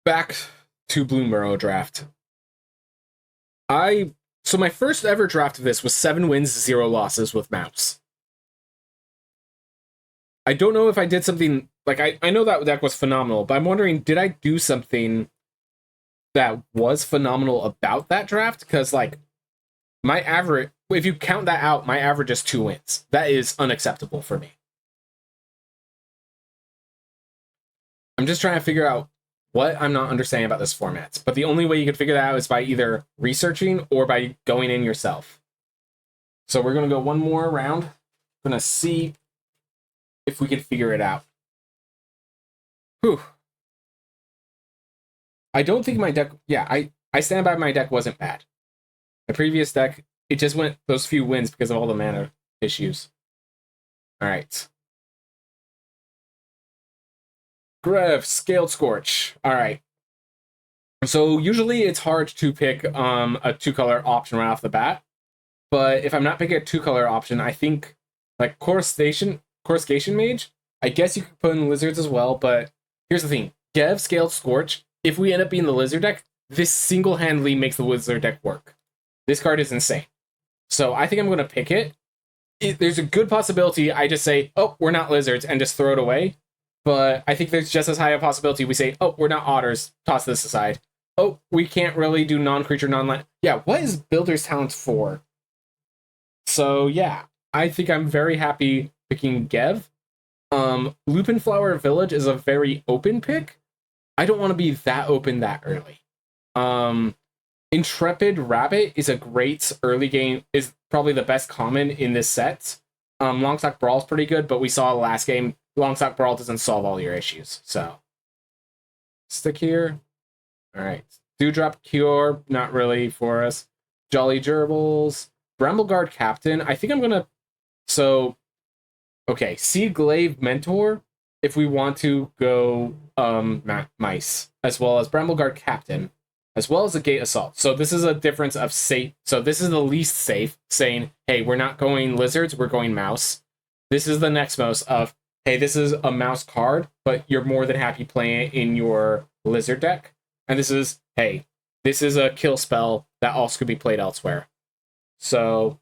back to Bloomburrow draft. So my first ever draft of this was 7 wins, 0 losses with Mouse. I don't know if I did something like I know that deck was phenomenal, but I'm wondering, did I do something that was phenomenal about that draft? Because like my average, if you count that out, my average is 2 wins. That is unacceptable for me. I'm just trying to figure out what I'm not understanding about this format. But the only way you can figure that out is by either researching or by going in yourself. So we're going to go one more round. I'm going to see if we can figure it out. Whew. I don't think my deck... Yeah, I stand by my deck wasn't bad. My previous deck, it just went those few wins because of all the mana issues. All right. Grev, Scaled Scorch. All right. So usually it's hard to pick a 2-color option right off the bat. But if I'm not picking a 2-color option, I think like Coruscation Mage, I guess you could put in Lizards as well. But here's the thing. Gev, Scaled Scorch, if we end up being the Lizard deck, this single-handedly makes the Lizard deck work. This card is insane. So I think I'm going to pick it. There's a good possibility I just say, oh, we're not Lizards, and just throw it away. But I think there's just as high a possibility we say, oh, we're not Otters, toss this aside. Oh, we can't really do non-creature, non-land. Yeah, what is Builder's Talent for? So yeah, I think I'm very happy picking Gev. Lupin Flower Village is a very open pick. I don't want to be that open that early. Intrepid Rabbit is a great early game, is probably the best common in this set. Longstock Brawl is pretty good, but we saw last game, Longstock Brawl doesn't solve all your issues. So, stick here. All right. Dewdrop Cure, not really for us. Jolly Gerbils. Brambleguard Captain. I think I'm going to... So, okay. Seed Glaive Mentor, if we want to go Mice, as well as Brambleguard Captain, as well as a Gate Assault. So this is a difference of safe. So this is the least safe, saying, hey, we're not going Lizards, we're going Mouse. This is the next most of, hey, this is a Mouse card, but you're more than happy playing it in your Lizard deck. And this is, hey, this is a kill spell that also could be played elsewhere. So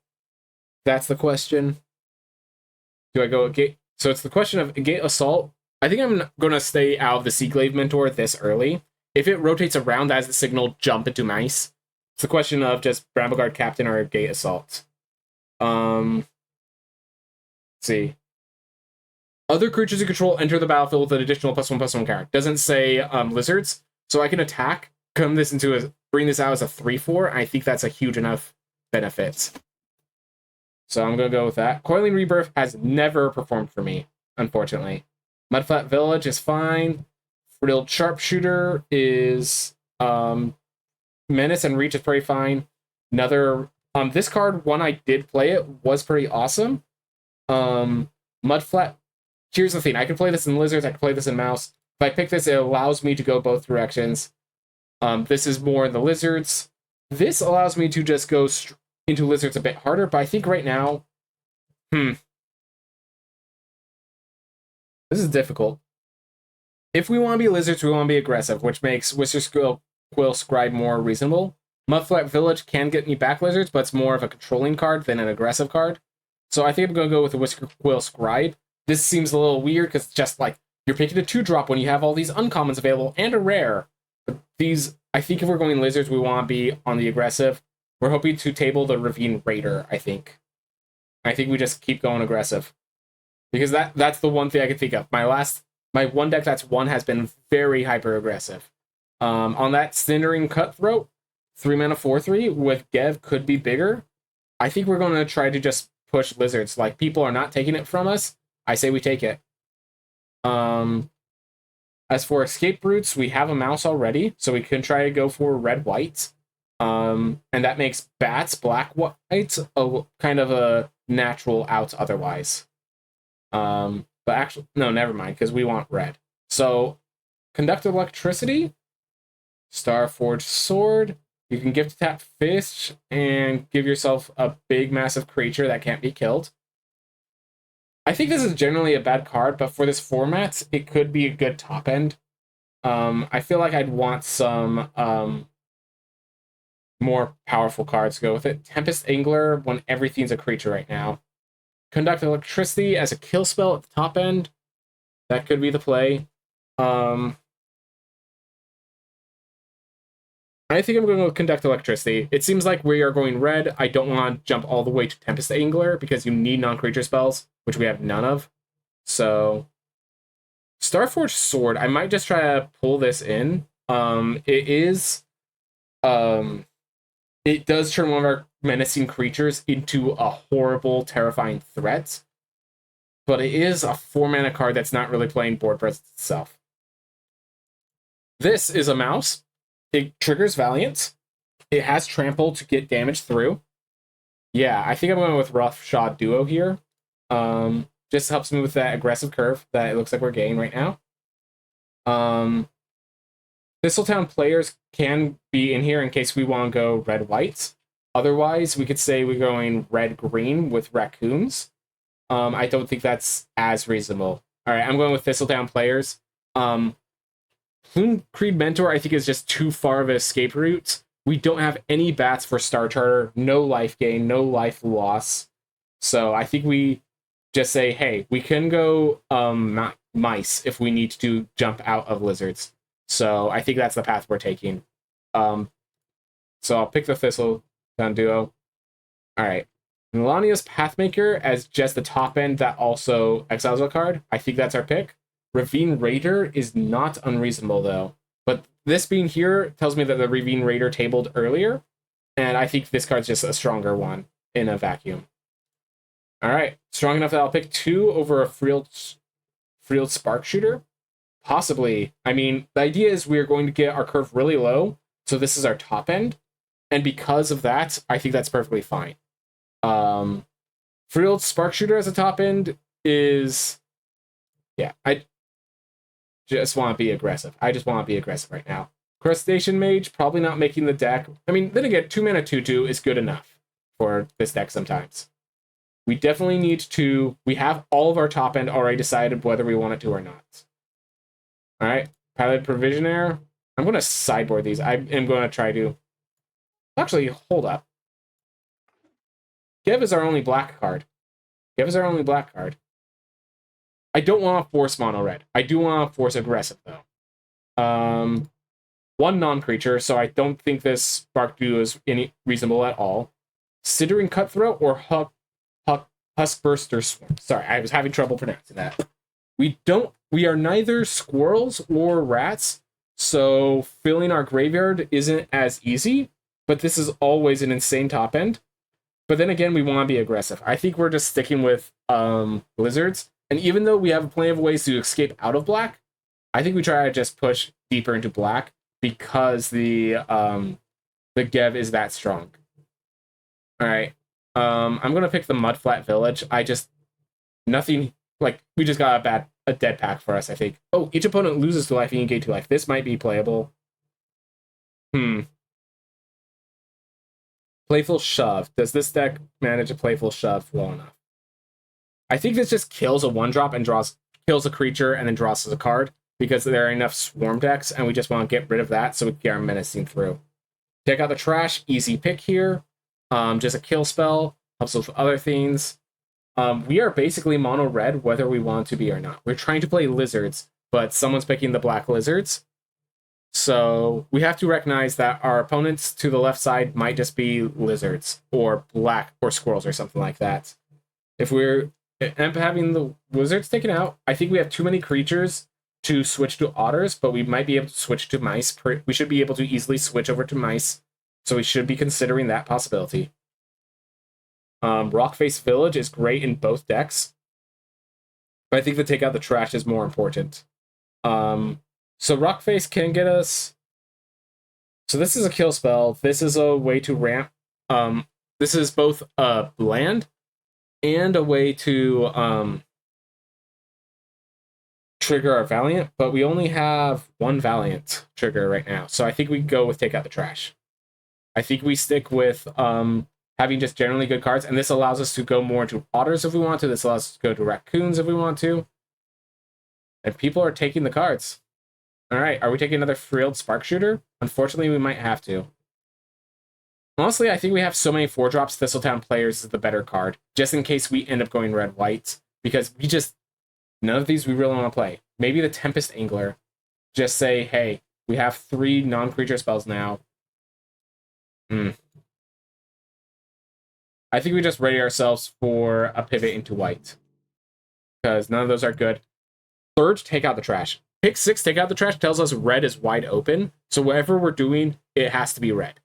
that's the question. Do I go Gate? So it's the question of Gate Assault. I think I'm going to stay out of the Sea Glaive Mentor this early. If it rotates around as the signal, jump into Mice. It's a question of just Brambleguard Captain or Gate Assault. Let's see. Other creatures you control enter the battlefield with an additional +1/+1 counter. Doesn't say Lizards, so I can attack, bring this out as a 3/4. I think that's a huge enough benefit. So I'm going to go with that. Coiling Rebirth has never performed for me, unfortunately. Mudflat Village is fine. Frilled Sharpshooter is Menace and Reach is pretty fine. Another this card, when I did play it, was pretty awesome. Mudflat. Here's the thing: I can play this in Lizards, I can play this in Mouse. If I pick this, it allows me to go both directions. This is more in the Lizards. This allows me to just go into Lizards a bit harder, but I think right now, this is difficult. If we want to be Lizards, we want to be aggressive, which makes Whisper Quill Scribe more reasonable. Mudflat Village can get me back Lizards, but it's more of a controlling card than an aggressive card. So I think I'm going to go with the Whisper Quill Scribe. This seems a little weird, because just like, you're picking a 2-drop when you have all these uncommons available, and a rare. But these, I think if we're going Lizards, we want to be on the aggressive. We're hoping to table the Ravine Raider, I think. I think we just keep going aggressive. Because that's the one thing I can think of. My one deck that's won has been very hyper-aggressive. On that Cindering Cutthroat, 3-mana 4/3 with Gev could be bigger. I think we're going to try to just push Lizards. Like, people are not taking it from us. I say we take it. As for Escape Routes, we have a Mouse already, so we can try to go for red-white. And that makes Bats black-white a kind of a natural out otherwise. But actually, no, never mind, because we want red. So, Conduct Electricity, Starforged Sword, you can gift tap Fish, and give yourself a big, massive creature that can't be killed. I think this is generally a bad card, but for this format, it could be a good top end. I feel like I'd want some more powerful cards to go with it. Tempest Angler when everything's a creature right now. Conduct Electricity as a kill spell at the top end. That could be the play. I think I'm going to Conduct Electricity. It seems like we are going red. I don't want to jump all the way to Tempest Angler because you need non-creature spells, which we have none of. So, Starforged Sword. I might just try to pull this in. It does turn one of our menacing creatures into a horrible, terrifying threat. But it is a 4-mana card that's not really playing board presence itself. This is a mouse. It triggers Valiant. It has Trample to get damage through. Yeah, I think I'm going with Roughshod Duo here. Just helps me with that aggressive curve that it looks like we're getting right now. Thistletown players can be in here in case we want to go red-white. Otherwise, we could say we're going red-green with raccoons. I don't think that's as reasonable. All right, I'm going with Thistletown players. Plume Creed Mentor, I think, is just too far of an escape route. We don't have any bats for Star Charter, no life gain, no life loss. So I think we just say, hey, we can go mice if we need to jump out of lizards. So I think that's the path we're taking. So I'll pick the Thistletown Duo. All right. Melania's Pathmaker as just the top end that also exiles a card. I think that's our pick. Ravine Raider is not unreasonable, though. But this being here tells me that the Ravine Raider tabled earlier, and I think this card's just a stronger one in a vacuum. All right, strong enough that I'll pick 2 over a Frilled Spark Shooter? Possibly. I mean, the idea is we're going to get our curve really low, so this is our top end, and because of that, I think that's perfectly fine. Frilled Spark Shooter as a top end is... Yeah, I just want to be aggressive. I just want to be aggressive right now. Crustacean Mage, probably not making the deck. I mean, then again, 2-mana 2/2 is good enough for this deck sometimes. We definitely need to... We have all of our top end already decided whether we want it to or not. All right, Pilot Provisionaire. I'm going to sideboard these. I am going to try to... Actually, hold up. Gev is our only black card. Gev is our only black card. I don't want to force mono red. I do want to force aggressive, though. 1 non-creature, so I don't think this Spark Duo is any reasonable at all. Siddering Cutthroat or Huskburster Swarm. Sorry, I was having trouble pronouncing that. We are neither squirrels or rats, so filling our graveyard isn't as easy, but this is always an insane top end. But then again, we want to be aggressive. I think we're just sticking with lizards. And even though we have plenty of ways to escape out of black, I think we try to just push deeper into black because the Gev is that strong. All right. I'm going to pick the Mudflat Village. Nothing, like, we just got a dead pack for us, I think. Oh, each opponent loses 2 life and you gain 2 life. This might be playable. Playful Shove. Does this deck manage a Playful Shove well enough? I think this just kills a 1-drop and kills a creature and then draws us a card because there are enough swarm decks and we just want to get rid of that so we can get our menacing through. Take out the trash, easy pick here. Just a kill spell, helps with other things. We are basically mono red whether we want to be or not. We're trying to play lizards, but someone's picking the black lizards. So we have to recognize that our opponents to the left side might just be lizards or black or squirrels or something like that. If we're having the wizards taken out, I think we have too many creatures to switch to otters, but we might be able to switch to mice. We should be able to easily switch over to mice, so we should be considering that possibility. Rockface Village is great in both decks, but I think to take out the trash is more important. So Rockface can get us... So this is a kill spell. This is a way to ramp. This is both a land and a way to trigger our Valiant, but we only have 1 Valiant trigger right now. So I think we go with Take Out the Trash. I think we stick with having just generally good cards, and this allows us to go more into otters if we want to. This allows us to go to raccoons if we want to. And people are taking the cards. All right, are we taking another Frilled Spark Shooter? Unfortunately, we might have to. Honestly, I think we have so many 4-drops, Thistletown Players is the better card, just in case we end up going red-white, because we just, none of these we really want to play. Maybe the Tempest Angler. Just say, hey, we have 3 non-creature spells now. I think we just ready ourselves for a pivot into white, because none of those are good. Third, take out the trash. Pick 6, take out the trash, tells us red is wide open, so whatever we're doing, it has to be red.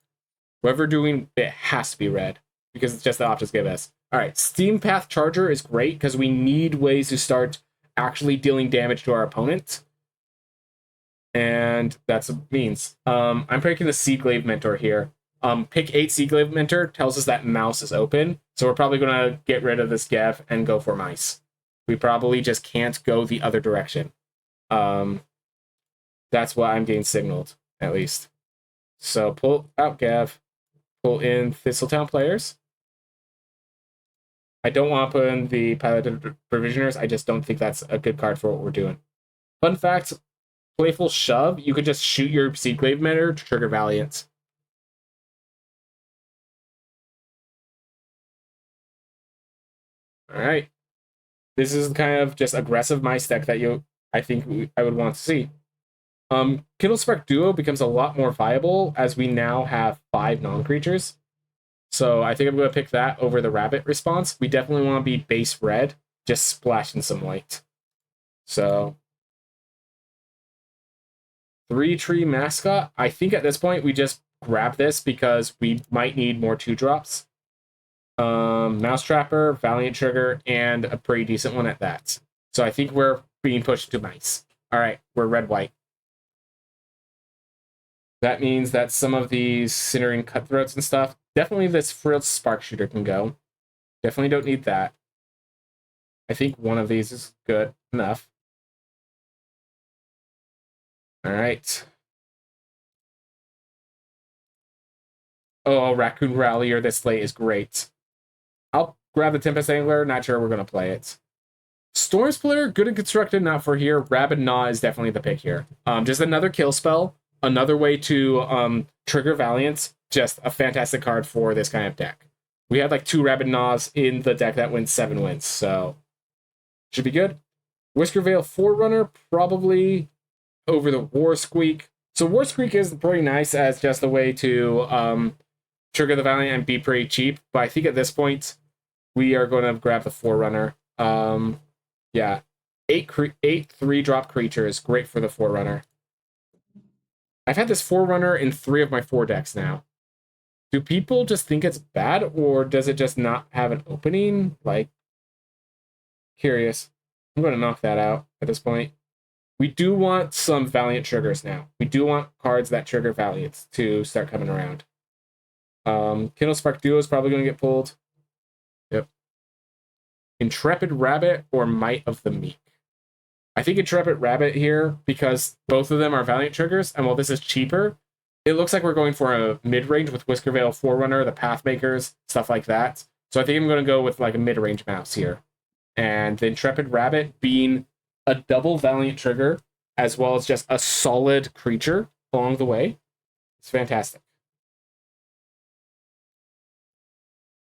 Whatever we're doing, it has to be red, because it's just the options give us. All right, Steam Path Charger is great, because we need ways to start actually dealing damage to our opponent. And that's what it means. I'm picking the Seaglaive Mentor here. Pick 8 Seaglaive Mentor tells us that mouse is open, so we're probably going to get rid of this Gev and go for mice. We probably just can't go the other direction. That's what I'm getting signaled, at least. So pull out Gev, pull in Thistletown Players. I don't want to put in the Piloted Provisioners. I just don't think that's a good card for what we're doing. Fun fact, Playful Shove, you could just shoot your Seaglaive Mentor to trigger Valiant. All right. This is kind of just aggressive mice deck that I think I would want to see. Kindlespark Duo becomes a lot more viable as we now have 5 non-creatures. So I think I'm going to pick that over the rabbit response. We definitely want to be base red, just splashing some white. So 3-tree mascot. I think at this point we just grab this because we might need more 2-drops. Mousetrapper, Valiant Trigger, and a pretty decent one at that. So I think we're being pushed to mice. All right, we're red-white. That means that some of these Centering Cutthroats and stuff, definitely this Frilled Spark Shooter can go. Definitely don't need that. I think one of these is good enough. All right. Oh, Raccoon Rallier this late is great. I'll grab the Tempest Angler. Not sure we're going to play it. Storm Splitter, good and constructed, not for here. Rabid Gnaw is definitely the pick here. Just another kill spell. Another way to trigger Valiance. Just a fantastic card for this kind of deck. We had like 2 Rabid Gnaws in the deck that went 7 wins, so should be good. Whiskervale Forerunner, probably over the War Squeak. So War Squeak is pretty nice as just a way to trigger the Valiant and be pretty cheap, but I think at this point we are going to grab the Forerunner. Yeah, 8 3-drop creatures, great for the Forerunner. I've had this Forerunner in 3 of my 4 decks now. Do people just think it's bad, or does it just not have an opening? Like, curious. I'm going to knock that out at this point. We do want some Valiant triggers now. We do want cards that trigger Valiants to start coming around. Kindlespark Duo is probably going to get pulled. Yep. Intrepid Rabbit or Might of the Meek. I think Intrepid Rabbit here, because both of them are Valiant triggers, and while this is cheaper, it looks like we're going for a mid-range with Whiskervale Forerunner, the Pathmakers, stuff like that. So I think I'm going to go with like a mid-range mouse here. And the Intrepid Rabbit being a double Valiant trigger, as well as just a solid creature along the way. It's fantastic.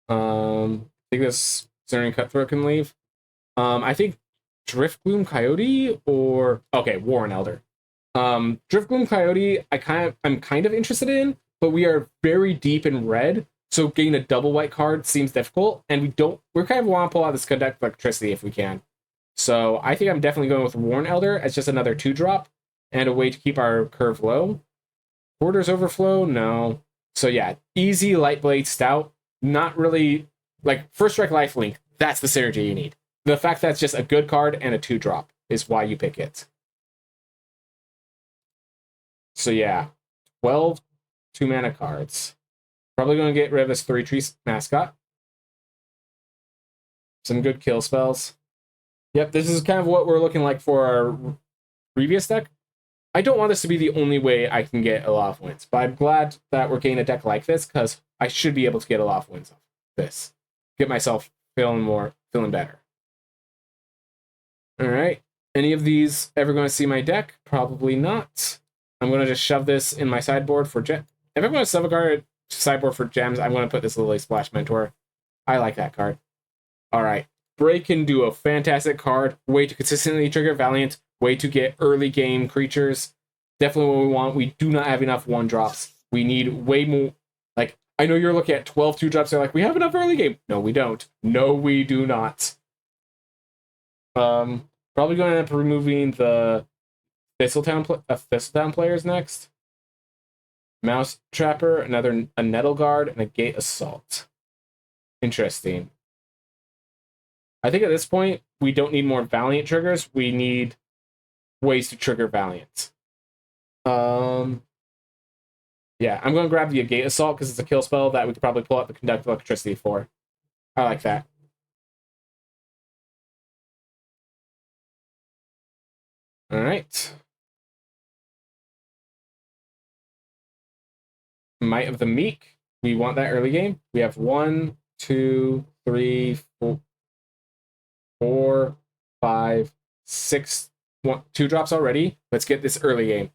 I think this Centering Cutthroat can leave. I think Driftgloom Coyote or Warren Elder. Driftgloom Coyote, I'm kind of interested in, but we are very deep in red, so getting a double white card seems difficult, and we kind of want to pull out this Conduct Electricity if we can. So I think I'm definitely going with Warren Elder as just another 2-drop and a way to keep our curve low. Borders Overflow, no. So yeah, easy Lightblade Stout, not really like First Strike Lifelink. That's the synergy you need. The fact that it's just a good card and a 2-drop is why you pick it. So yeah, 12 2-mana cards. Probably going to get rid of this 3-tree mascot. Some good kill spells. Yep, this is kind of what we're looking like for our previous deck. I don't want this to be the only way I can get a lot of wins, but I'm glad that we're getting a deck like this because I should be able to get a lot of wins off this. Get myself feeling better. All right. Any of these ever going to see my deck? Probably not. I'm going to just shove this in my sideboard for gem. If I'm going to sub a card sideboard for gems, I'm going to put this Lily Splash Mentor. I like that card. All right. Break can do a fantastic card. Way to consistently trigger Valiant. Way to get early game creatures. Definitely what we want. We do not have enough 1-drops. We need way more. Like, I know you're looking at 12 2-drops. They're like, we have enough early game. No, we don't. No, we do not. Probably going to end up removing the Thistletown players next. Mouse Trapper, a Nettle Guard, and a Gate Assault. Interesting. I think at this point, we don't need more Valiant triggers. We need ways to trigger Valiant. Yeah, I'm going to grab the Gate Assault because it's a kill spell that we could probably pull out the Conduct Electricity for. I like that. All right. Might of the Meek. We want that early game. We have 1, 2, 3, 4, 5, 6, 2-drops already. Let's get this early game.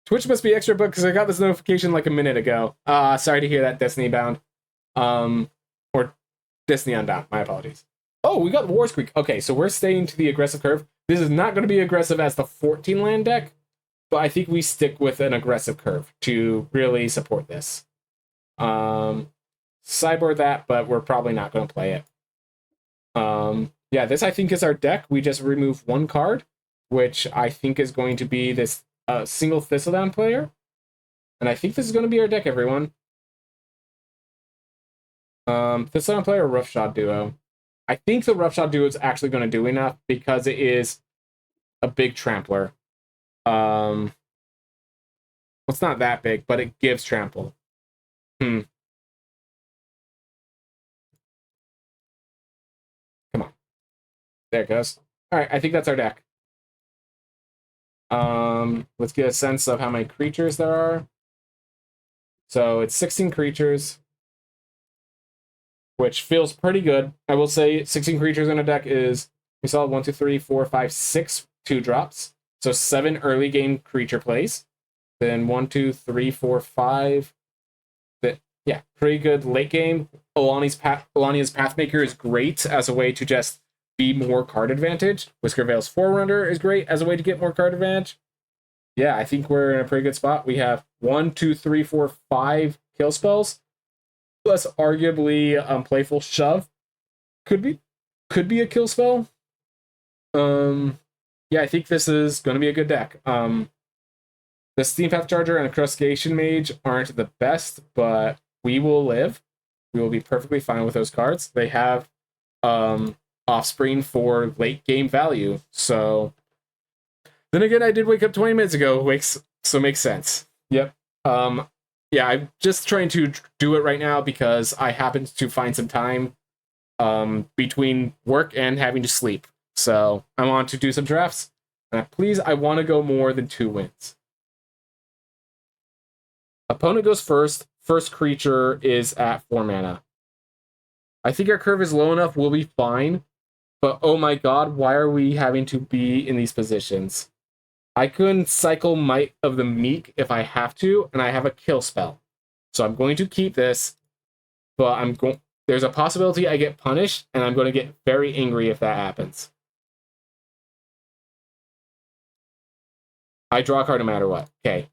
Twitch must be extra booked because I got this notification like a minute ago. Sorry to hear that, Destiny Bound. Or Destiny Unbound. My apologies. Oh, we got Wars Creek. Okay, so we're staying to the aggressive curve. This is not going to be aggressive as the 14 land deck, but I think we stick with an aggressive curve to really support this. Sideboard that, but we're probably not going to play it. Yeah, this I think is our deck. We just remove 1 card, which I think is going to be this single Thistledown player. And I think this is going to be our deck, everyone. Thistledown player or Roughshod Duo. I think the Roughshod Duo is actually going to do enough because it is a big trampler. It's not that big, but it gives trample. Come on. There it goes. All right, I think that's our deck. Let's get a sense of how many creatures there are. So it's 16 creatures, which feels pretty good. I will say 16 creatures in a deck is, we saw 1, 2, 3, 4, 5, 6 2-drops. So 7 early game creature plays. Then 1, 2, 3, 4, 5. Yeah, pretty good late game. Alani's Pathmaker is great as a way to just be more card advantage. Whiskervale's Forerunner is great as a way to get more card advantage. Yeah, I think we're in a pretty good spot. We have 1, 2, 3, 4, 5 kill spells, plus arguably Playful Shove. Could be a kill spell. Yeah, I think this is going to be a good deck. The Steam Path Charger and the Crustacean Mage aren't the best, but we will live. We will be perfectly fine with those cards. They have Offspring for late game value. So then again, I did wake up 20 minutes ago. Makes sense. Yep. Yeah, I'm just trying to do it right now because I happened to find some time between work and having to sleep. So I want to do some drafts. Please, I want to go more than 2 wins. Opponent goes first. First creature is at 4 mana. I think our curve is low enough. We'll be fine. But oh my god, why are we having to be in these positions? I couldn't cycle Might of the Meek if I have to, and I have a kill spell. So I'm going to keep this, but there's a possibility I get punished, and I'm going to get very angry if that happens. I draw a card no matter what. Okay.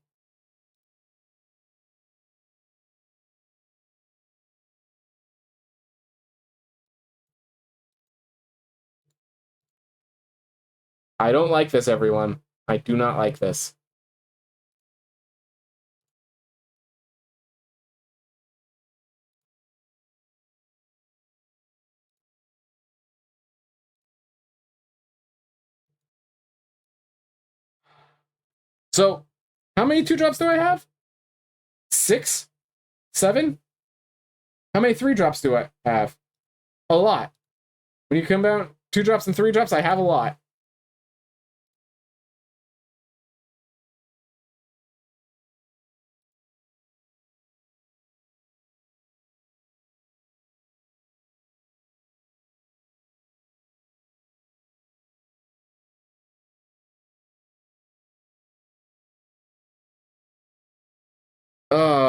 I don't like this, everyone. I do not like this. So, how many 2-drops do I have? 6? 7? How many 3-drops do I have? A lot. When you come down 2-drops and 3-drops, I have a lot.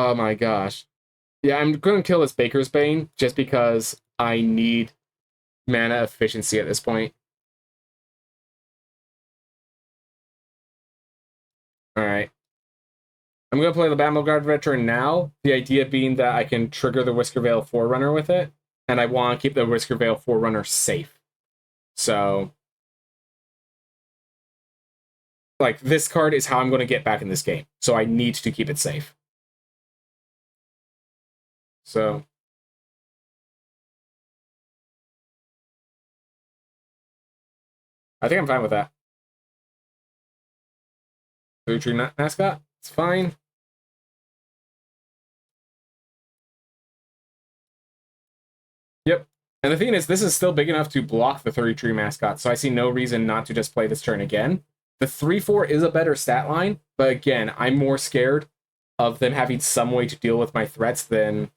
Oh my gosh. Yeah, I'm going to kill this Baker's Bane just because I need mana efficiency at this point. Alright. I'm going to play the Battleguard Veteran now, the idea being that I can trigger the Whiskervale Forerunner with it, and I want to keep the Whiskervale Forerunner safe. So, like, this card is how I'm going to get back in this game, so I need to keep it safe. So, I think I'm fine with that. 3-tree mascot, it's fine. Yep. And the thing is, this is still big enough to block the 3-tree mascot, so I see no reason not to just play this turn again. The 3-4 is a better stat line, but again, I'm more scared of them having some way to deal with my threats than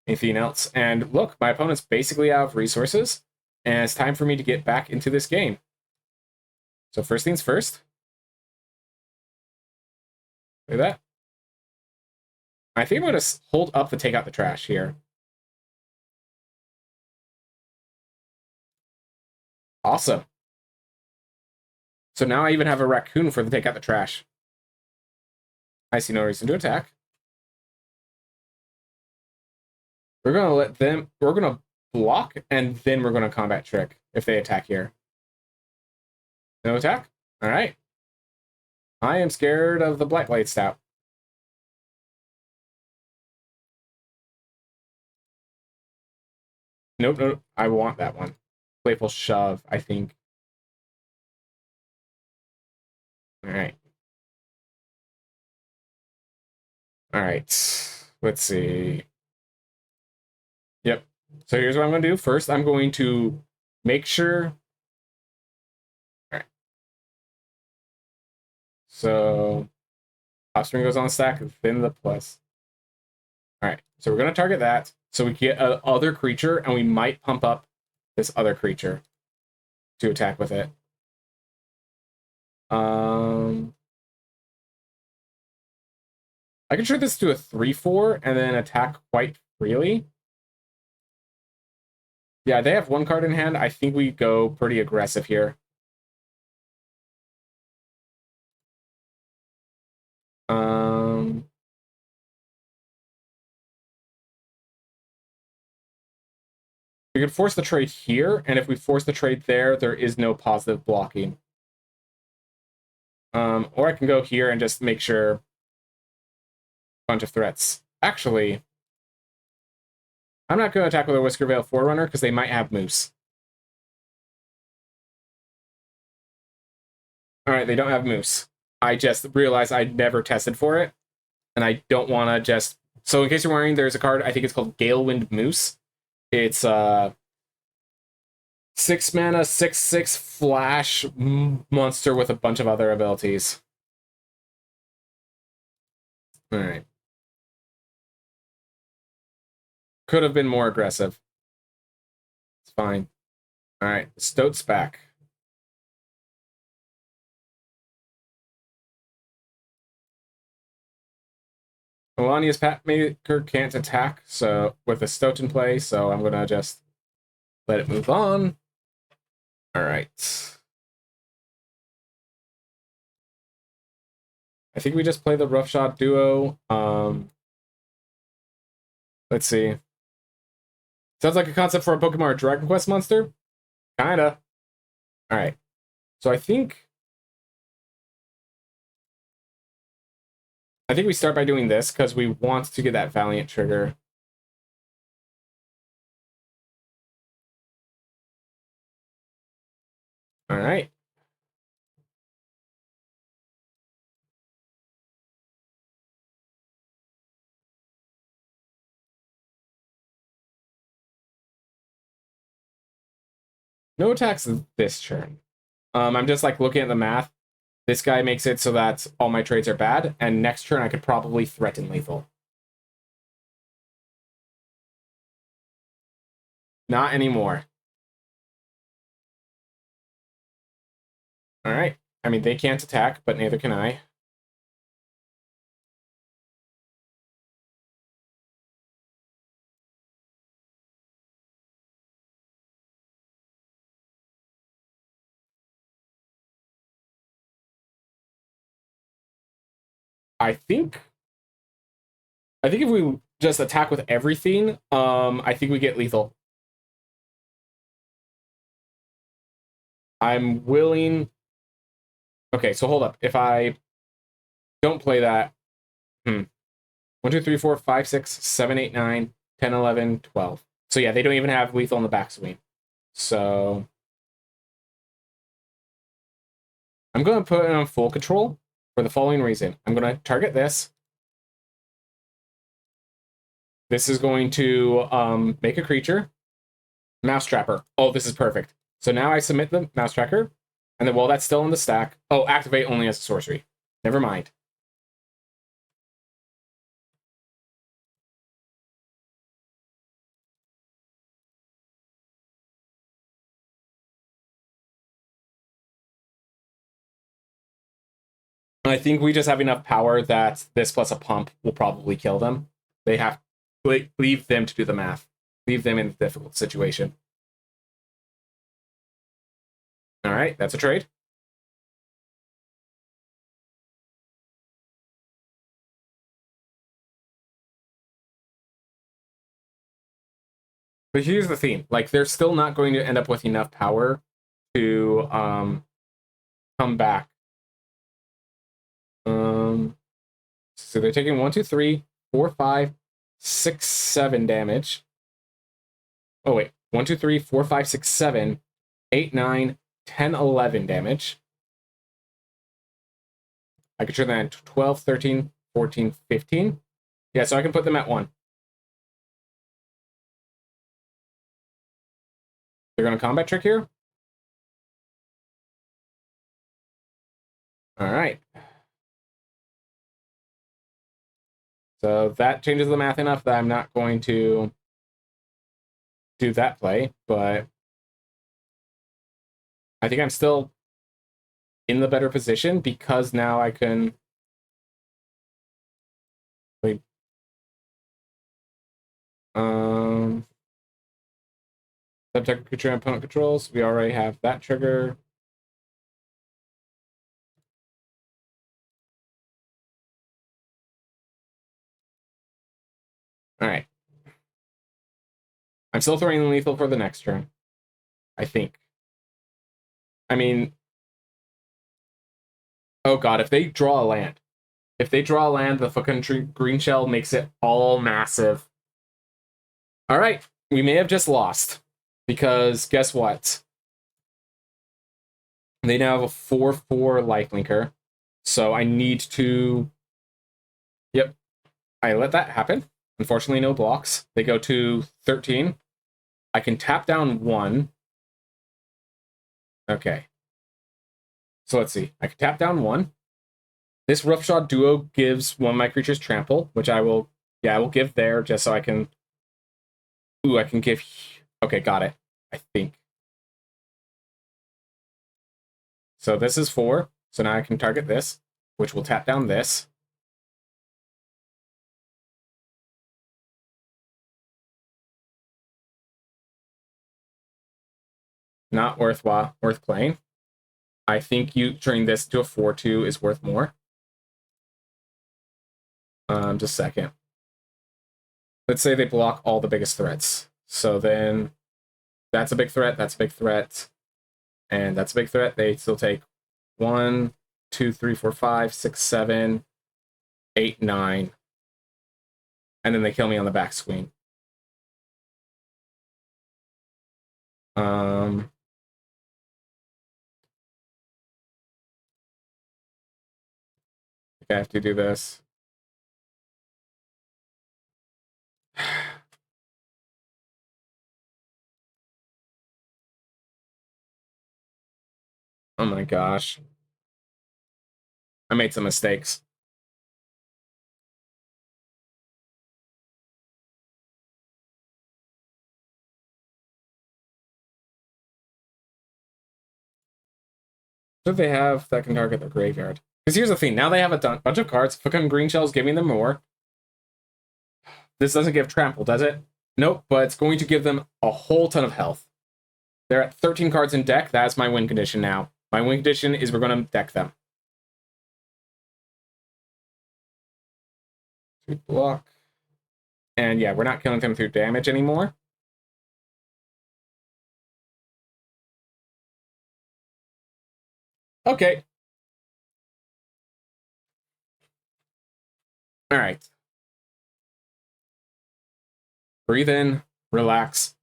anything else. And look, my opponent's basically out of resources, and it's time for me to get back into this game. So first things first. Look at that. I think I'm going to hold up the take out the trash here. Awesome. So now I even have a raccoon for the take out the trash. I see no reason to attack. We're going to let them... We're going to block, and then we're going to combat trick if they attack here. No attack? All right. I am scared of the Blackblade Stout. Nope, nope. I want that one. Playful Shove, I think. All right. All right. Let's see. Yep. So here's what I'm going to do. First, I'm going to make sure... All right. So Offspring goes on stack, then the plus. All right. So we're going to target that. So we get another creature, and we might pump up this other creature to attack with it. I can turn this to a 3-4 and then attack quite freely. Yeah, they have one card in hand. I think we go pretty aggressive here. We could force the trade here, and if we force the trade there, there is no positive blocking. Or I can go here and just make sure a bunch of threats. Actually, I'm not going to attack with a Whiskervale Forerunner because they might have Moose. Alright, they don't have Moose. I just realized I'd never tested for it, and I don't want to just... So in case you're wondering, there's a card, I think it's called Galewind Moose. It's 6 mana, 6/6 flash monster with a bunch of other abilities. Alright. Could have been more aggressive. It's fine. Alright, Stoat's back. Melania's Patmaker can't attack, so with a Stoat in play, so I'm gonna just let it move on. Alright. I think we just play the Roughshod duo. Let's see. Sounds like a concept for a Pokemon or Dragon Quest monster? Kinda. Alright. So I think we start by doing this, because we want to get that Valiant trigger. Alright. No attacks this turn. I'm just like looking at the math. This guy makes it so that all my trades are bad, and next turn I could probably threaten lethal. Not anymore. Alright. I mean, they can't attack, but neither can I. I think if we just attack with everything, I think we get lethal. I'm willing. Okay, so hold up. If I don't play that, 1, 2, 3, 4, 5, 6, 7, 8, 9, 10, 11, 12. So yeah, they don't even have lethal in the backswing. So I'm going to put it on full control for the following reason. I'm going to target this. This is going to make a creature. Mousetrapper. Oh, this is perfect. So now I submit the Mousetracker, and then while that's still in the stack... Oh, activate only as a sorcery. Never mind. I think we just have enough power that this plus a pump will probably kill them. They have to leave them to do the math. Leave them in a difficult situation. All right, that's a trade. But here's the thing. Like, they're still not going to end up with enough power to come back. So they're taking 1, 2, 3, 4, 5, 6, 7 damage. Oh, wait. 1, 2, 3, 4, 5, 6, 7, 8, 9, 10, 11 damage. I could turn that into 12, 13, 14, 15. Yeah, so I can put them at 1. They're going to combat trick here. All right. So that changes the math enough that I'm not going to do that play, but I think I'm still in the better position because now I can play. Subject creature and opponent controls. We already have that trigger. All right. I'm still throwing lethal for the next turn, I think. I mean, oh god, if they draw a land. If they draw a land, the fucking green shell makes it all massive. All right, we may have just lost. Because guess what? They now have a 4/4 lifelinker. So I need to... Yep. I let that happen. Unfortunately, no blocks. They go to 13. I can tap down 1. Okay. So let's see. I can tap down 1. This Roughshod Duo gives one of my creatures trample, which I will... Yeah, I will give there just so I can... Ooh, I can give... Okay, got it. I think. So this is 4. So now I can target this, which will tap down this. Not worth playing. I think you turning this to a 4/2 is worth more. Just a second. Let's say they block all the biggest threats. So then that's a big threat, that's a big threat, and that's a big threat. They still take 1, 2, 3, 4, 5, 6, 7, 8, 9. And then they kill me on the backswing. I have to do this. Oh my gosh. I made some mistakes. So they have that can target their graveyard. Because here's the thing, now they have a bunch of cards, fucking green shells giving them more. This doesn't give trample, does it? Nope, but it's going to give them a whole ton of health. They're at 13 cards in deck. That's my win condition now. My win condition is we're going to deck them. block. And yeah, we're not killing them through damage anymore. Okay. All right. Breathe in, relax.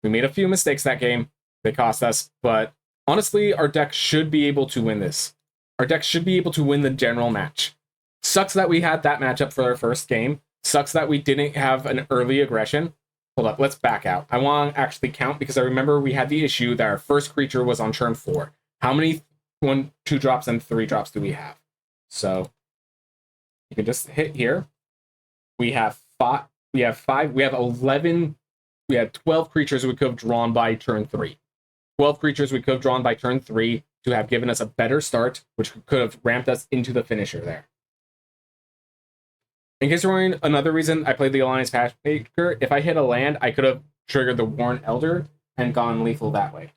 We made a few mistakes that game. They cost us, but honestly, our deck should be able to win this. Our deck should be able to win the general match. Sucks that we had that matchup for our first game. Sucks that we didn't have an early aggression. Hold up, let's back out. I want to actually count because I remember we had the issue that our first creature was on turn 4. How many 1, 2 drops and 3 drops do we have? So you can just hit here. We have 5. We have 5. We have 11. We had 12 creatures we could have drawn by turn 3. 12 creatures we could have drawn by turn 3 to have given us a better start, which could have ramped us into the finisher there. In case you're wondering, another reason I played the Alliance Pathmaker, if I hit a land, I could have triggered the Worn Elder and gone lethal that way.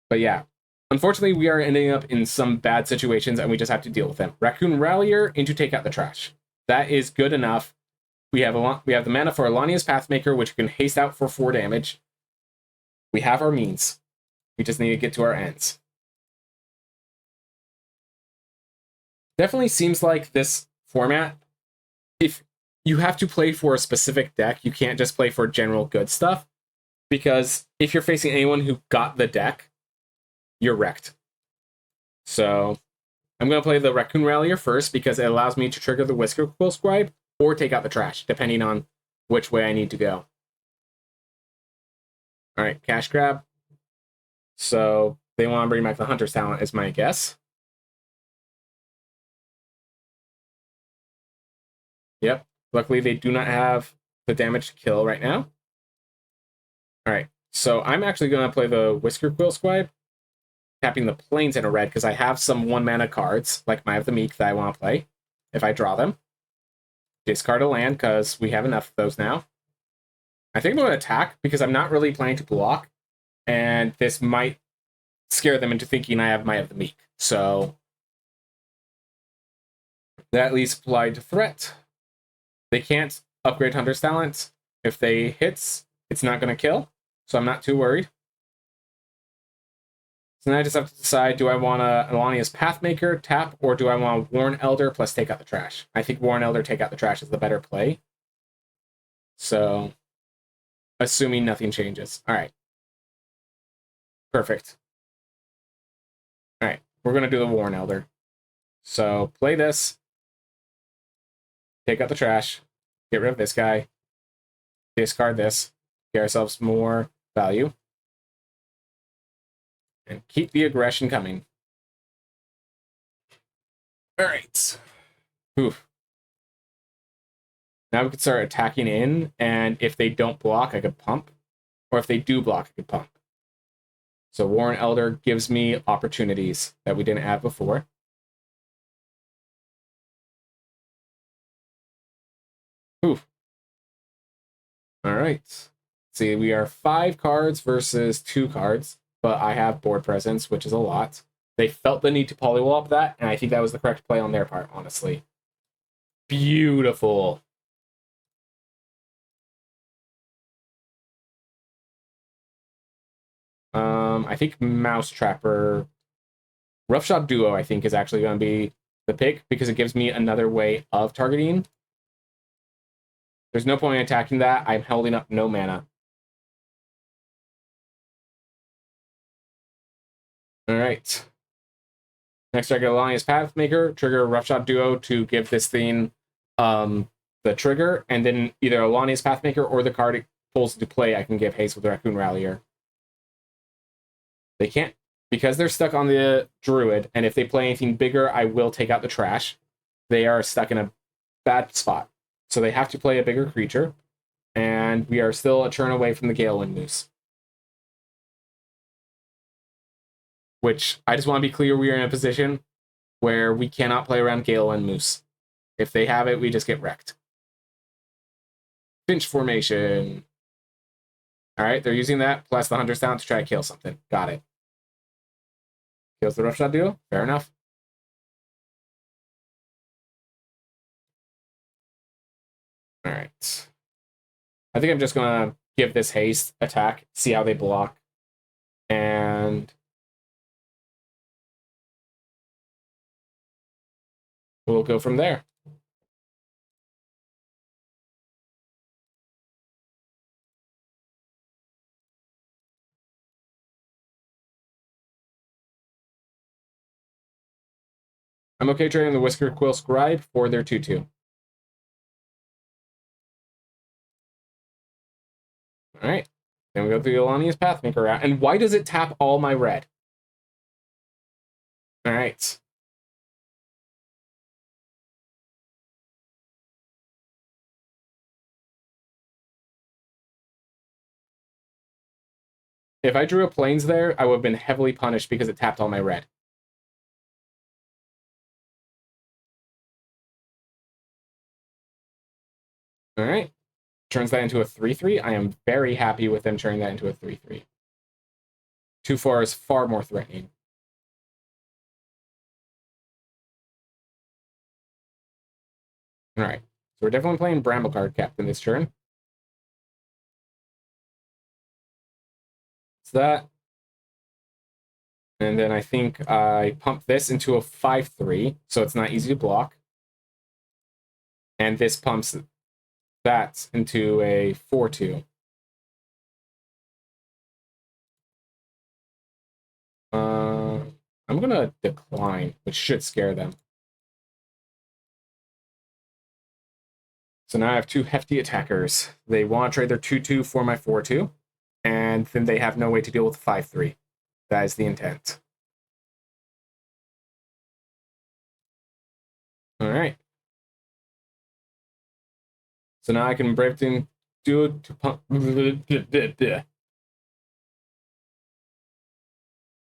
But yeah, unfortunately, we are ending up in some bad situations, and we just have to deal with them. Raccoon Rallier into Take Out the Trash. That is good enough. We have the mana for Alania's Pathmaker, which can haste out for 4 damage. We have our means. We just need to get to our ends. Definitely seems like this format, if you have to play for a specific deck, you can't just play for general good stuff, because if you're facing anyone who got the deck, you're wrecked. So I'm going to play the Raccoon Rallier first because it allows me to trigger the Whisker Quill Scribe or take out the trash, depending on which way I need to go. All right, cash grab. So they want to bring back the Hunter's Talent is my guess. Yep. Luckily, they do not have the damage to kill right now. All right. So I'm actually going to play the Whisker Quill Scribe, tapping the plains in a red because I have some 1-mana cards, like Mai of the Meek, that I want to play if I draw them. Discard a land because we have enough of those now. I think I'm going to attack because I'm not really planning to block, and this might scare them into thinking I have Mai of the Meek. So that leaves applied to threat. They can't upgrade Hunter's Talent. If they hits, it's not going to kill, so I'm not too worried. So now I just have to decide, do I want a Alania's Pathmaker tap, or do I want Worn Elder plus Take Out the Trash? I think Worn Elder Take Out the Trash is the better play. So, assuming nothing changes. All right. Perfect. All right, we're going to do the Worn Elder. So, play this. Take out the trash. Get rid of this guy. Discard this. Get ourselves more value. And keep the aggression coming. All right. Oof. Now we can start attacking in, and if they don't block, I could pump. Or if they do block, I could pump. So Worn Elder gives me opportunities that we didn't have before. Oof. All right. See, we are 5 cards versus 2 cards, but I have board presence, which is a lot. They felt the need to polywallop that, and I think that was the correct play on their part, honestly. Beautiful. I think Mouse Trapper, Roughshod Duo, I think, is actually going to be the pick because it gives me another way of targeting. There's no point in attacking that. I'm holding up no mana. All right. Next target Alliance Pathmaker, trigger Roughshod Duo to give this thing the trigger, and then either Alania's Pathmaker or the card it pulls into play, I can give haste with the Raccoon Rallier. They can't, because they're stuck on the Druid, and if they play anything bigger, I will take out the trash. They are stuck in a bad spot. So they have to play a bigger creature, and we are still a turn away from the Galewind Moose. Which, I just want to be clear, we are in a position where we cannot play around Galewind Moose. If they have it, we just get wrecked. Finch formation. Alright, they're using that, plus the Hunter's Talent to try to kill something. Got it. Kills the Roughshod Duo? Fair enough. All right. I think I'm just going to give this haste attack, see how they block. And we'll go from there. I'm okay trading the Whisker Quill Scribe for their 2/2. All right. Then we go through the Alania's Pathmaker route. And why does it tap all my red? All right. If I drew a Plains there, I would have been heavily punished because it tapped all my red. All right. Turns that into a 3/3. I am very happy with them turning that into a 3/3. 2/4 is far more threatening. All right. So we're definitely playing Bramblecard Captain this turn. It's that. And then I think I pump this into a 5/3, so it's not easy to block. And this pumps that into a 4/2. I'm going to decline, which should scare them. So now I have two hefty attackers. They want to trade their 2/2 for my 4/2, and then they have no way to deal with the 5/3. That is the intent. All right. So now I can Brave Team do it to pump.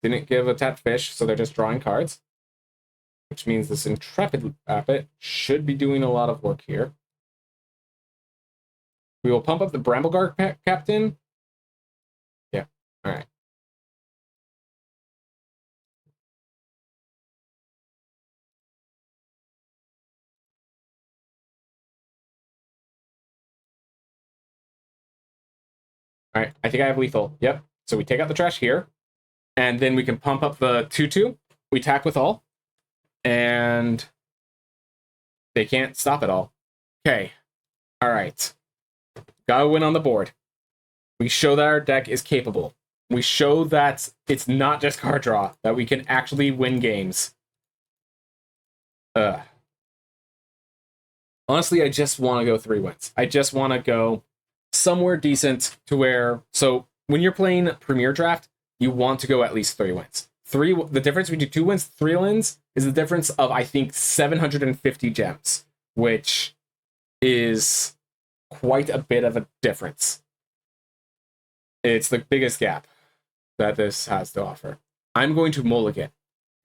Didn't give a tap fish, so they're just drawing cards. Which means this Intrepid Abbot should be doing a lot of work here. We will pump up the Brambleguard Captain. Yeah, all right. All right, I think I have lethal. Yep. So we take out the trash here, and then we can pump up the 2/2. We attack with all, and they can't stop it all. Okay. All right. Gotta win on the board. We show that our deck is capable. We show that it's not just card draw, that we can actually win games. Honestly, I just want to go 3 wins. I just want to go somewhere decent to where... So when you're playing Premier Draft, you want to go at least 3 wins. The difference between 2 wins, 3 wins is the difference of, I think, 750 gems, which is quite a bit of a difference. It's the biggest gap that this has to offer. I'm going to mulligan.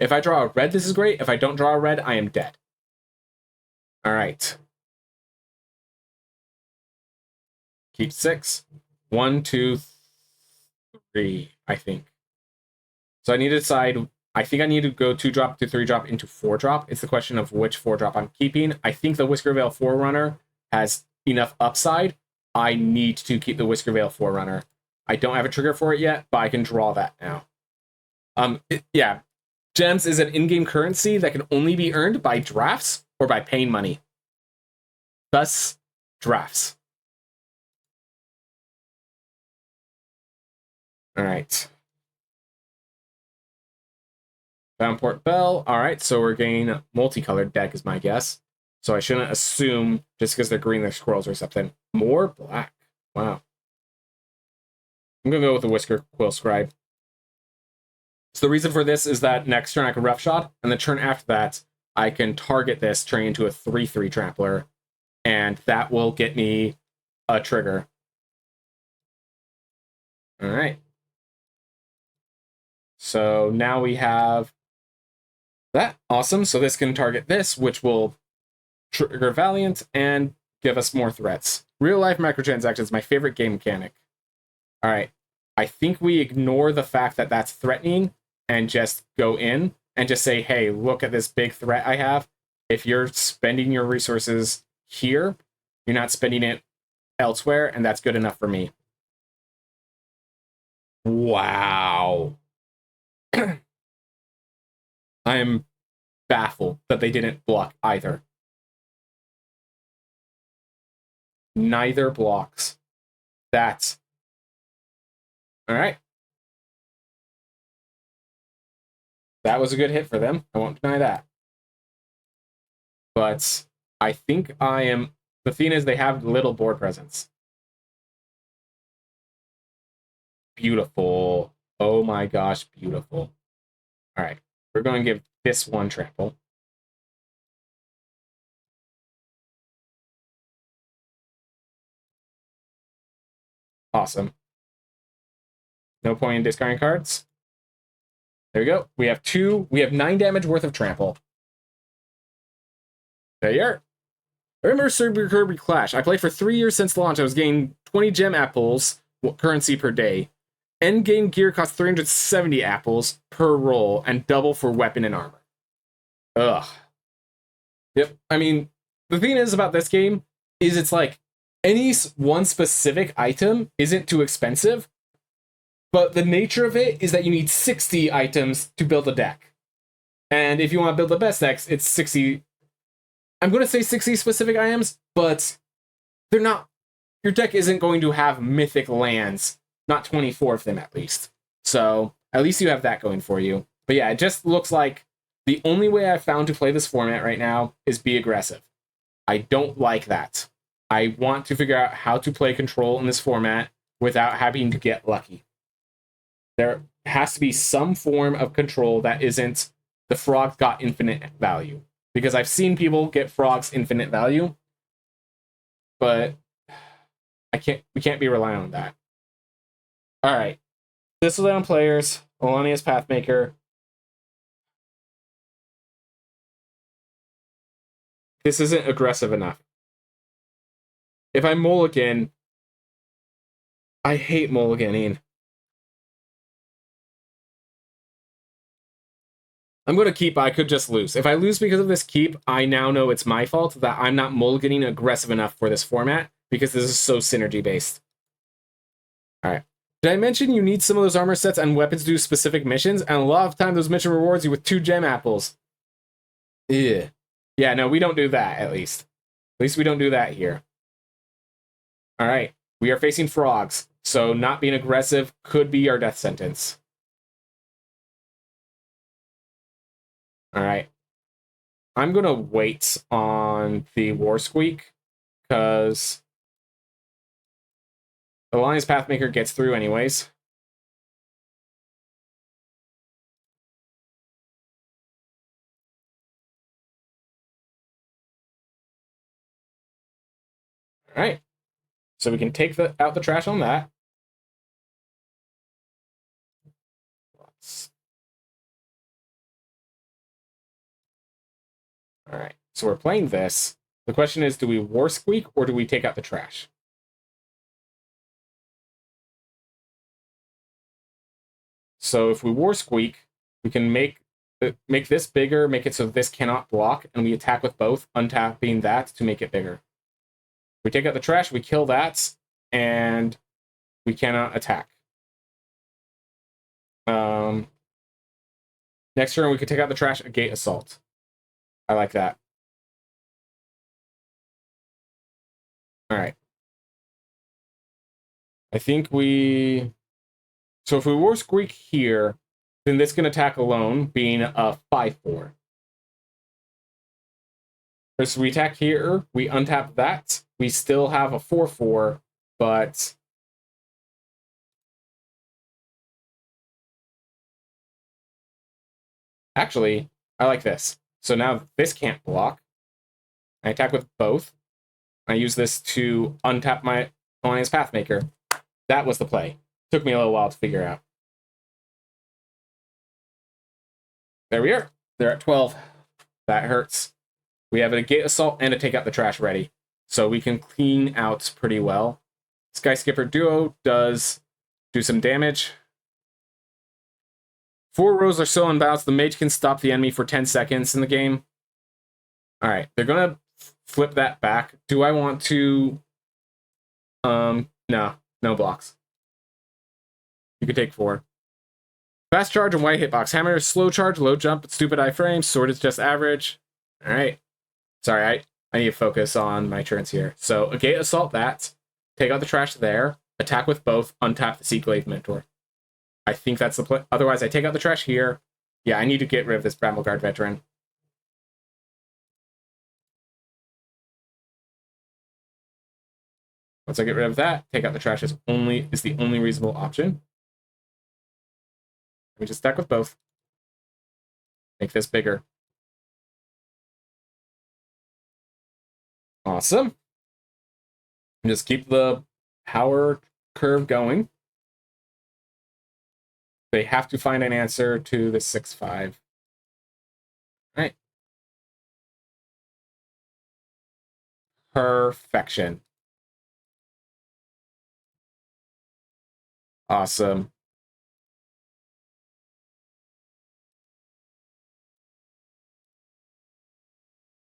If I draw a red, this is great. If I don't draw a red, I am dead. All right. Keep 6. 1, 2, 3, I think. So I need to decide. I think I need to go 2-drop to 3-drop into 4-drop. It's the question of which 4-drop I'm keeping. I think the Whiskervale Forerunner has enough upside. I need to keep the Whiskervale Forerunner. I don't have a trigger for it yet, but I can draw that now. Yeah. Gems is an in-game currency that can only be earned by drafts or by paying money. Thus, drafts. All right. Downport Bell. All right, so we're getting a multicolored deck is my guess. So I shouldn't assume just because they're green, they're squirrels or something. More black. Wow. I'm going to go with the Whisker Quill Scribe. So the reason for this is that next turn I can Rough Shot, and the turn after that, I can target this, turn into a 3/3 Trampler, and that will get me a trigger. All right. So now we have that. Awesome. So this can target this, which will trigger Valiant and give us more threats. Real life microtransactions is my favorite game mechanic. All right. I think we ignore the fact that that's threatening and just go in and just say, hey, look at this big threat I have. If you're spending your resources here, You're not spending it elsewhere, and that's good enough for me. Wow. I am baffled that they didn't block either. Neither blocks. That's... All right. That was a good hit for them. I won't deny that. But I think I am... The thing is, they have little board presence. Beautiful. Oh my gosh, beautiful. All right. We're going to give this one trample. Awesome. No point in discarding cards. There we go. We have 9 damage worth of trample. There you are. I remember Super Kirby Clash. I played for 3 years since launch. I was getting 20 gem apples currency per day. Endgame gear costs 370 apples per roll and double for weapon and armor. Ugh. Yep. I mean, the thing is about this game is it's like any one specific item isn't too expensive, but the nature of it is that you need 60 items to build a deck. And if you want to build the best decks, it's 60. I'm going to say 60 specific items, but they're not. Your deck isn't going to have mythic lands, not 24 of them at least. So at least you have that going for you. But yeah, it just looks like the only way I've found to play this format right now is be aggressive. I don't like that. I want to figure out how to play control in this format without having to get lucky. There has to be some form of control that isn't the frog got infinite value. Because I've seen people get frogs infinite value, but we can't be relying on that. Alright. Thistledown players, Alania's Pathmaker. This isn't aggressive enough. If I mulligan, I hate mulliganing. I'm going to keep, but I could just lose. If I lose because of this keep, I now know it's my fault that I'm not mulliganing aggressive enough for this format, because this is so synergy-based. Alright. Did I mention you need some of those armor sets and weapons to do specific missions? And a lot of time those missions rewards you with 2 gem apples. Ugh. Yeah, no, we don't do that, at least. At least we don't do that here. Alright. We are facing frogs, so not being aggressive could be our death sentence. Alright. I'm going to wait on the War Squeak, because Alliance Pathmaker gets through anyways. Alright. So we can take out the trash on that. Alright. So we're playing this. The question is, do we War Squeak or do we take out the trash? So if we War Squeak, we can make this bigger, make it so this cannot block, and we attack with both, untapping that to make it bigger. We take out the trash, we kill that, and we cannot attack. Next turn, we could take out the trash, a Gate Assault. I like that. Alright. I think we... So if we War Squeak here, then this can attack alone, being a 5/4. So we attack here, we untap that, we still have a 4/4, but... Actually, I like this. So now this can't block. I attack with both. I use this to untap my Alliance Pathmaker. That was the play. Took me a little while to figure out. There we are. They're at 12. That hurts. We have a Gate Assault and a Take Out the Trash ready. So we can clean out pretty well. Sky Skipper Duo does do some damage. 4 rows are so unbalanced, the mage can stop the enemy for 10 seconds in the game. Alright, they're going to flip that back. Do I want to... no blocks. You can take 4. Fast charge and white hitbox. Hammer is slow charge, low jump, but stupid iframe. Sword is just average. All right. Sorry, I need to focus on my turns here. So, a gate assault that. Take out the trash there. Attack with both. Untap the Seaglaive Mentor. I think that's the play. Otherwise, I take out the trash here. Yeah, I need to get rid of this Brambleguard veteran. Once I get rid of that, take out the trash is the only reasonable option. Let me just stack with both. Make this bigger. Awesome. And just keep the power curve going. They have to find an answer to the 6-5. All right. Perfection. Awesome.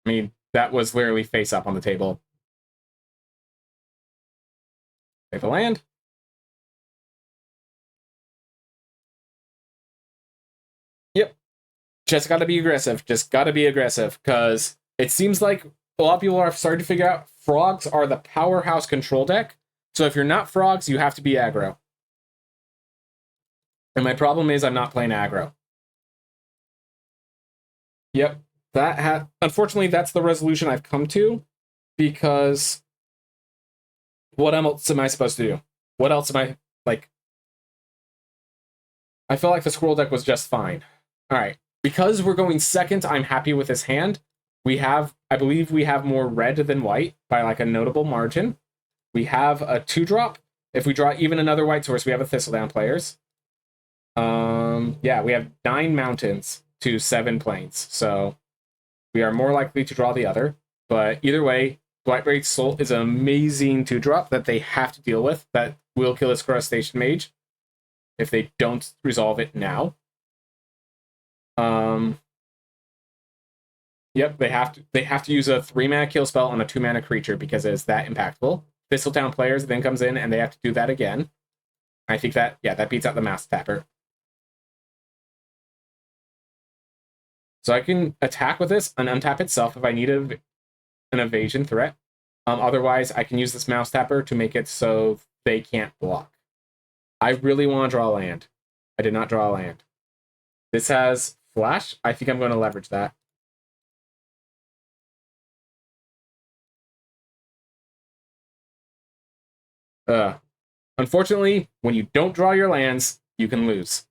I mean, that was literally face up on the table. Take the land. Yep. Just got to be aggressive. Just got to be aggressive, because it seems like a lot of people are starting to figure out frogs are the powerhouse control deck. So if you're not frogs, you have to be aggro. And my problem is I'm not playing aggro. Yep. Unfortunately, that's the resolution I've come to, because what else am I supposed to do? What else am I, like... I felt like the squirrel deck was just fine. All right. Because we're going second, I'm happy with this hand. I believe we have more red than white by like a notable margin. We have a 2-drop. If we draw even another white source, we have a Thistledown players. Yeah, we have 9 mountains to 7 plains. So we are more likely to draw the other. But either way, Blightbraid Soul is an amazing 2-drop that they have to deal with. That will kill this Crustacean Mage if they don't resolve it now. Yep, they have to use a 3-mana kill spell on a 2-mana creature because it is that impactful. Thistletown players then comes in and they have to do that again. I think that, yeah, that beats out the Mask Tapper. So I can attack with this and untap itself if I need an evasion threat. Otherwise, I can use this Mouse Tapper to make it so they can't block. I really want to draw a land. I did not draw a land. This has Flash. I think I'm going to leverage that. Unfortunately, when you don't draw your lands, you can lose.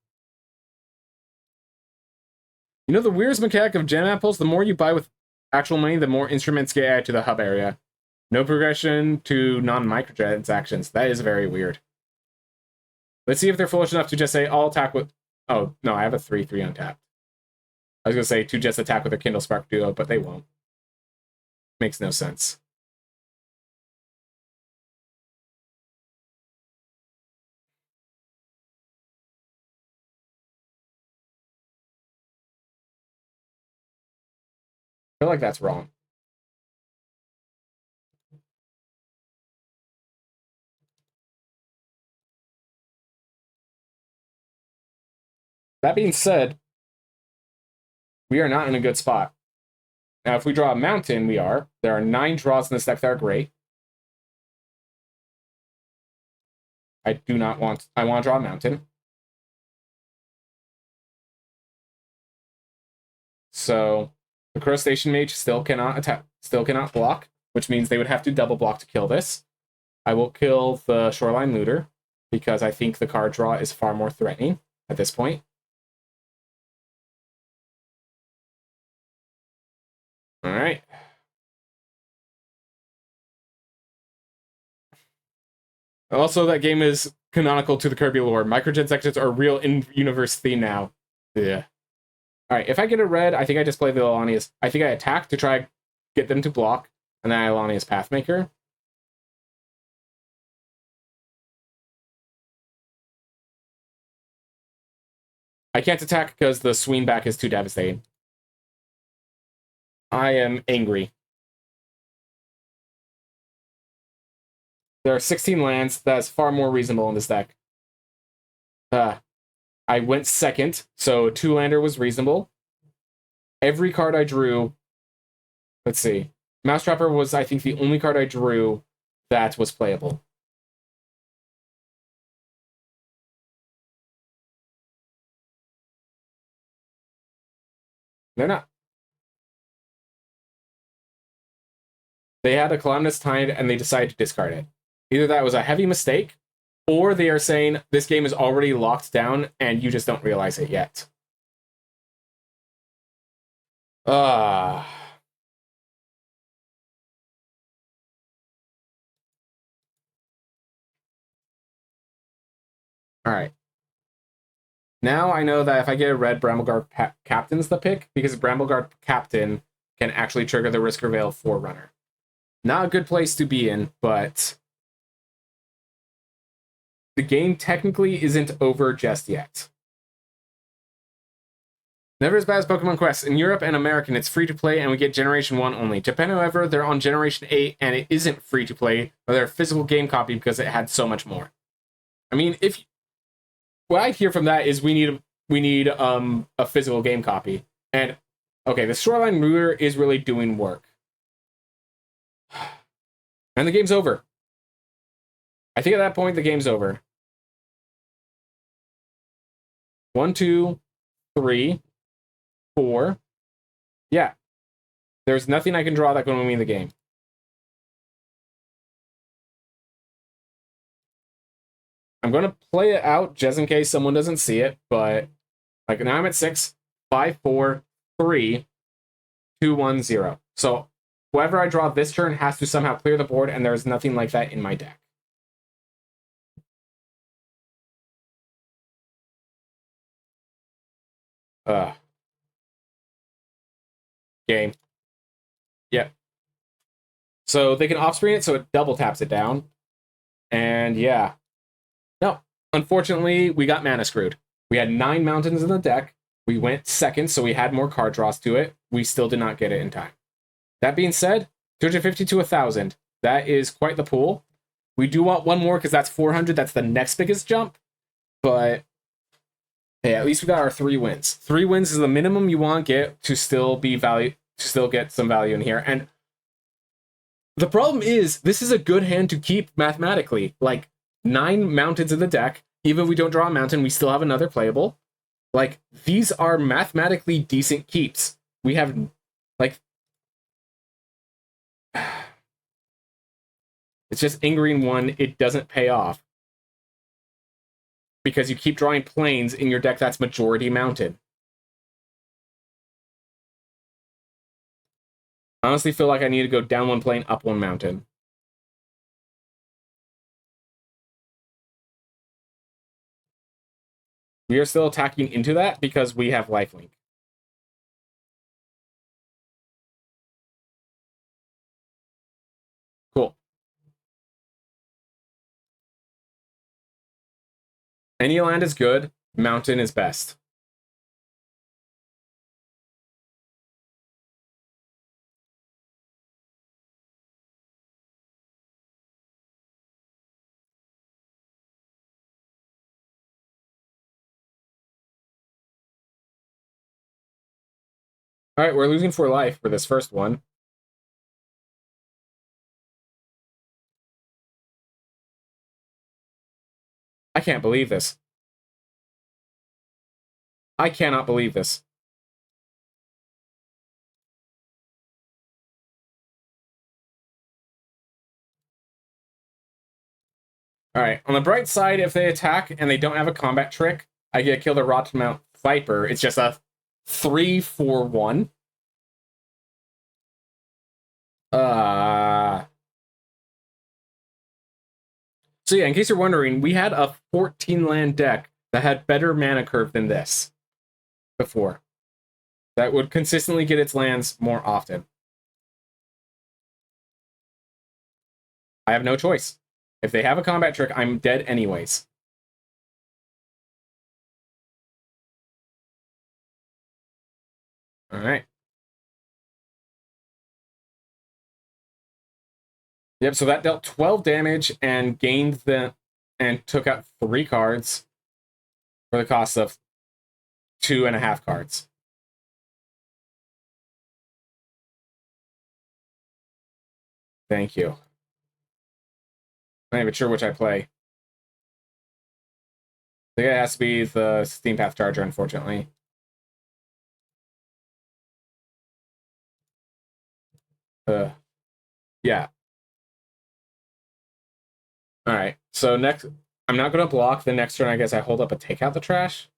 You know the weirdest mechanic of gem apples? The more you buy with actual money, the more instruments get added to the hub area. No progression to non-microtransactions. That is very weird. Let's see if they're foolish enough to just say, I'll attack with... Oh, no, I have a 3/3 untapped. I was going to say to just attack with a Kindle Spark Duo, but they won't. Makes no sense. I feel like that's wrong. That being said, we are not in a good spot. Now, if we draw a mountain, we are. There are 9 draws in this deck that are great. I do not want... I want to draw a mountain. So, the Crustacean Mage still cannot attack, still cannot block, which means they would have to double block to kill this. I will kill the Shoreline Looter, because I think the card draw is far more threatening at this point. Alright. Also, that game is canonical to the Kirby lore. Microtransactions are real in-universe theme now. Yeah. Alright, if I get a red, I think I just play the Alania's. I think I attack to try get them to block, and then I Alania's Pathmaker. I can't attack because the swing back is too devastating. I am angry. There are 16 lands. That's far more reasonable in this deck. I went second, so 2-lander was reasonable. Every card I drew... Let's see. Mousetrapper was, I think, the only card I drew that was playable. They're not. They had a Calamitous Tide and they decided to discard it. Either that was a heavy mistake, or they are saying this game is already locked down and you just don't realize it yet. All right. Now I know that if I get a red, Brambleguard Captain's the pick, because Brambleguard Captain can actually trigger the Risker Veil Forerunner. Not a good place to be in, but the game technically isn't over just yet. Never as bad as Pokemon Quest. In Europe and American, it's free to play and we get Generation 1 only. Japan, however, they're on Generation 8 and it isn't free to play, but they're a physical game copy because it had so much more. I mean, what I hear from that is we need a physical game copy. And okay, the Shoreline Ruler is really doing work. And the game's over. I think at that point the game's over. 1, 2, 3, 4. Yeah. There's nothing I can draw that can win me the game. I'm going to play it out just in case someone doesn't see it, but like now I'm at 6, 5, 4, 3, 2, 1, 0. So whoever I draw this turn has to somehow clear the board, and there's nothing like that in my deck. Game. Yep. So they can offspring it, so it double taps it down. And yeah. No. Unfortunately, we got mana screwed. We had 9 mountains in the deck. We went second, so we had more card draws to it. We still did not get it in time. That being said, 250 to 1,000. That is quite the pool. We do want one more because that's 400. That's the next biggest jump. But hey, at least we got our 3 wins. 3 wins is the minimum you want to get to still be value, to still get some value in here. And the problem is, this is a good hand to keep mathematically. Like 9 mountains in the deck. Even if we don't draw a mountain, we still have another playable. Like, these are mathematically decent keeps. We have, like... It's just Ingrine 1, it doesn't pay off. Because you keep drawing planes in your deck that's majority mounted. I honestly feel like I need to go down 1 plane, up 1 mountain. We are still attacking into that because we have lifelink. Cool. Any land is good. Mountain is best. All right, we're losing 4 life for this first one. I can't believe this. I cannot believe this. Alright, on the bright side, if they attack and they don't have a combat trick, I get to kill the Rotmount Viper. It's just a 3-4-1. So yeah, in case you're wondering, we had a 14-land deck that had better mana curve than this before. That would consistently get its lands more often. I have no choice. If they have a combat trick, I'm dead anyways. Alright. Yep, so that dealt 12 damage and gained and took out 3 cards for the cost of 2.5 cards. Thank you. I'm not even sure which I play. I think it has to be the Steam Path Charger, unfortunately. Yeah. Alright, so next, I'm not going to block. The next turn, I guess I hold up a take out the trash.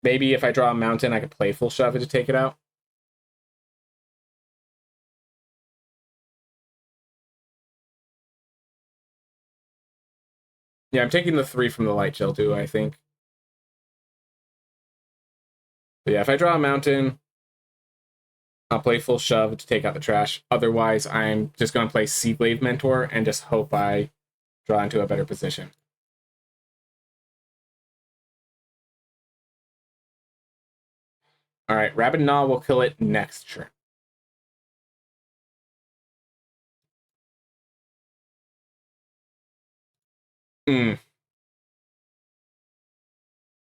Maybe if I draw a mountain, I could playful shove it to take it out. Yeah, I'm taking the 3 from the Light Chill too, I think. But yeah, if I draw a mountain, I'll play full shove to take out the trash. Otherwise, I'm just going to play Seaglaive Mentor and just hope I draw into a better position. All right, Rabid Gnaw will kill it next turn.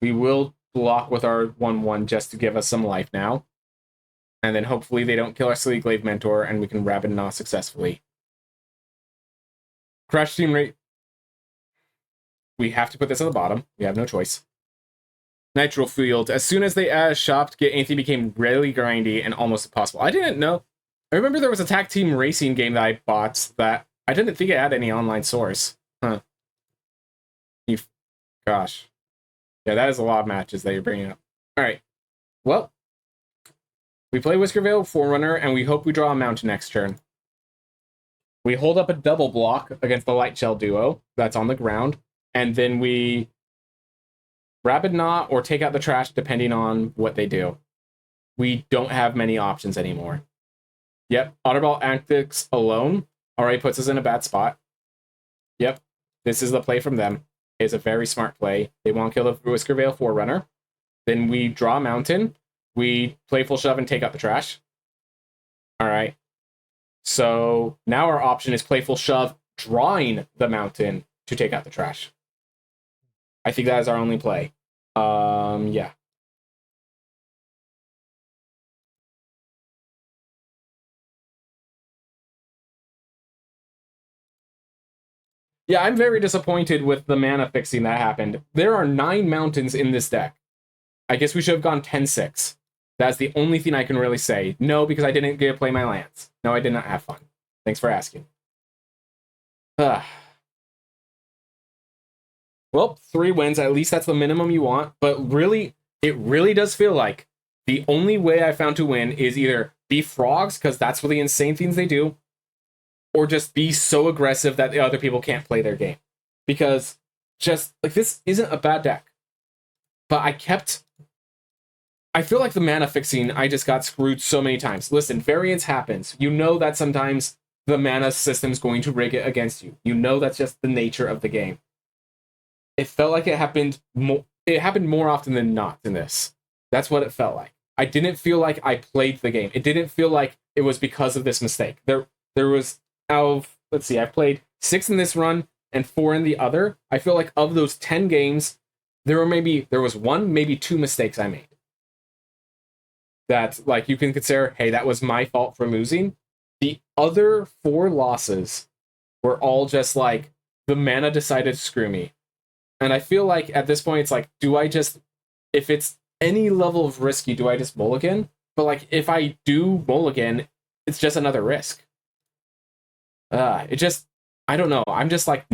We will block with our 1/1 just to give us some life now. And then hopefully they don't kill our Seaglaive Mentor and we can Rabid Gnaw successfully. Crash Team Rate. We have to put this at the bottom. We have no choice. Nitro Field. As soon as they added shop to get anything became really grindy and almost impossible. I didn't know. I remember there was a tag team racing game that I bought that I didn't think it had any online source. Huh. Gosh. Yeah, that is a lot of matches that you're bringing up. All right. Well, we play Whiskervale Forerunner, and we hope we draw a mountain next turn. We hold up a double block against the Light Shell duo that's on the ground, and then we Rabid Gnaw or take out the trash depending on what they do. We don't have many options anymore. Yep, Otterball Antics alone already puts us in a bad spot. Yep, this is the play from them. It's a very smart play. They want to kill the Whiskervale Forerunner. Then we draw a mountain. We play full shove and take out the trash. All right. So now our option is playful shove, drawing the mountain to take out the trash. I think that is our only play. Yeah. Yeah, I'm very disappointed with the mana fixing that happened. There are 9 mountains in this deck. I guess we should have gone 10-6. That's the only thing I can really say. No, because I didn't get to play my lands. No, I did not have fun. Thanks for asking. Well, 3 wins. At least that's the minimum you want. But really, it really does feel like the only way I found to win is either be frogs, because that's really insane things they do, or just be so aggressive that the other people can't play their game. Because just, like, this isn't a bad deck. But I feel like the mana fixing, I just got screwed so many times. Listen, variance happens. You know that sometimes the mana system's going to rig it against you. You know that's just the nature of the game. It felt like it happened more often than not in this. That's what it felt like. I didn't feel like I played the game. It didn't feel like it was because of this mistake. There was, let's see, I've played 6 in this run and 4 in the other. I feel like of those 10 games, there was 1, maybe 2 mistakes I made. That, like, you can consider, hey, that was my fault for losing. The other 4 losses were all just like, the mana decided to screw me. And I feel like at this point, it's like, if it's any level of risky, do I just mulligan? But, like, if I do mulligan, it's just another risk. I don't know. I'm just, like,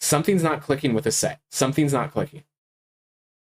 something's not clicking with the set. Something's not clicking.